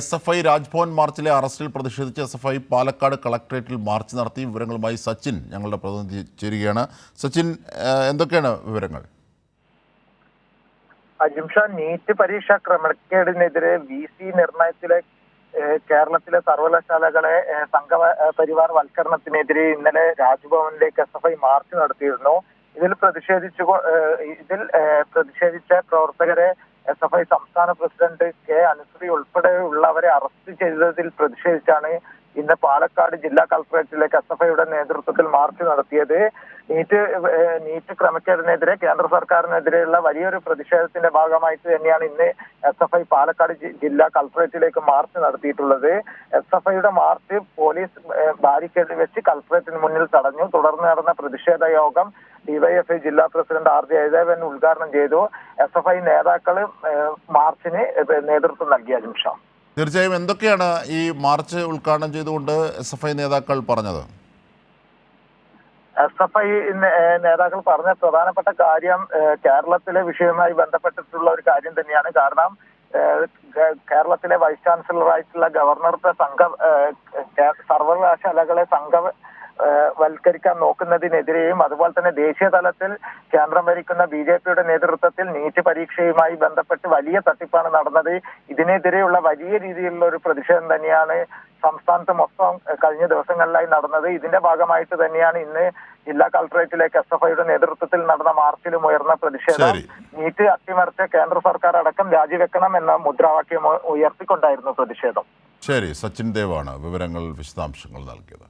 SFI Raj Bhavan മാർച്ചിലെ അറസ്റ്റിൽ പ്രതിഷേധിച്ച് SFI Palakkad കളക്ടറേറ്റിൽ മാർച്ച് നടത്തി. വിവരങ്ങളുമായി സച്ചിൻ ഞങ്ങളുടെ പ്രതിനിധി ചേരുകയാണ്. സച്ചിൻ, എന്തൊക്കെയാണ് വിവരങ്ങൾ? അജിംഷ, നീറ്റ് പരീക്ഷാ ക്രമക്കേടിനെതിരെ VC നിർണയത്തിലെ കേരളത്തിലെ സർവകലാശാലകളെ സംഘപരിവാർ വൽക്കരണത്തിനെതിരെ ഇന്നലെ രാജ്ഭവനിലേക്ക് SFI മാർച്ച് നടത്തിയിരുന്നു. ഇതിൽ പ്രതിഷേധിച്ച പ്രവർത്തകരെ SFI സംസ്ഥാന പ്രസിഡന്റ് K. അനുശ്രീ ഉൾപ്പെടെയുള്ളവരെ അറസ്റ്റ് ചെയ്തതിൽ പ്രതിഷേധിച്ചാണ് ഇന്ന് പാലക്കാട് ജില്ലാ കളക്ടറേറ്റിലേക്ക് SFIയുടെ നേതൃത്വത്തിൽ മാർച്ച് നടത്തിയത്. നീറ്റ് ക്രമക്കേടിനെതിരെ കേന്ദ്ര സർക്കാരിനെതിരെയുള്ള വലിയൊരു പ്രതിഷേധത്തിന്റെ ഭാഗമായിട്ട് തന്നെയാണ് ഇന്ന് SFI പാലക്കാട് ജില്ലാ കളക്ടറേറ്റിലേക്ക് മാർച്ച് നടത്തിയിട്ടുള്ളത്. SFIയുടെ മാർച്ച് പോലീസ് ബാരിക്കേഡ് വെച്ച് കളക്ടറേറ്റിന് മുന്നിൽ തടഞ്ഞു. തുടർന്ന് നടന്ന പ്രതിഷേധ യോഗം DYFI ജില്ലാ പ്രസിഡന്റ് R. ജയദേവൻ ഉദ്ഘാടനം ചെയ്തു. SFI നേതാക്കള് മാർച്ചിന് നേതൃത്വം നൽകിയ നിമിഷം. തീർച്ചയായും എന്തൊക്കെയാണ് ഈ മാർച്ച് ഉദ്ഘാടനം ചെയ്തുകൊണ്ട് SFI നേതാക്കൾ പറഞ്ഞത്? SFI നേതാക്കൾ പറഞ്ഞ പ്രധാനപ്പെട്ട കാര്യം കേരളത്തിലെ വിഷയവുമായി ബന്ധപ്പെട്ടിട്ടുള്ള ഒരു കാര്യം തന്നെയാണ്. കാരണം കേരളത്തിലെ വൈസ് ചാൻസലറായിട്ടുള്ള ഗവർണറുടെ സർവകലാശാലകളെ വൽക്കരിക്കാൻ നോക്കുന്നതിനെതിരെയും അതുപോലെ തന്നെ ദേശീയ തലത്തിൽ കേന്ദ്രം ഭരിക്കുന്ന BJPയുടെ നേതൃത്വത്തിൽ നീറ്റ് പരീക്ഷയുമായി ബന്ധപ്പെട്ട് വലിയ തട്ടിപ്പാണ് നടന്നത്. ഇതിനെതിരെയുള്ള വലിയ രീതിയിലുള്ള ഒരു പ്രതിഷേധം തന്നെയാണ് സംസ്ഥാനത്ത് മൊത്തം കഴിഞ്ഞ ദിവസങ്ങളിലായി നടന്നത്. ഇതിന്റെ ഭാഗമായിട്ട് തന്നെയാണ് ഇന്ന് ജില്ലാ കളക്ടറേറ്റിലേക്ക് SFIയുടെ നേതൃത്വത്തിൽ നടന്ന മാർച്ചിലും ഉയർന്ന പ്രതിഷേധം. നീറ്റ് അട്ടിമറിച്ച കേന്ദ്ര സർക്കാർ അടക്കം രാജിവെക്കണം എന്ന മുദ്രാവാക്യം ഉയർത്തിക്കൊണ്ടായിരുന്നു പ്രതിഷേധം. ശരി, സച്ചിൻ ദേവാണ് വിവരങ്ങൾ വിശദാംശങ്ങൾ നൽകിയത്.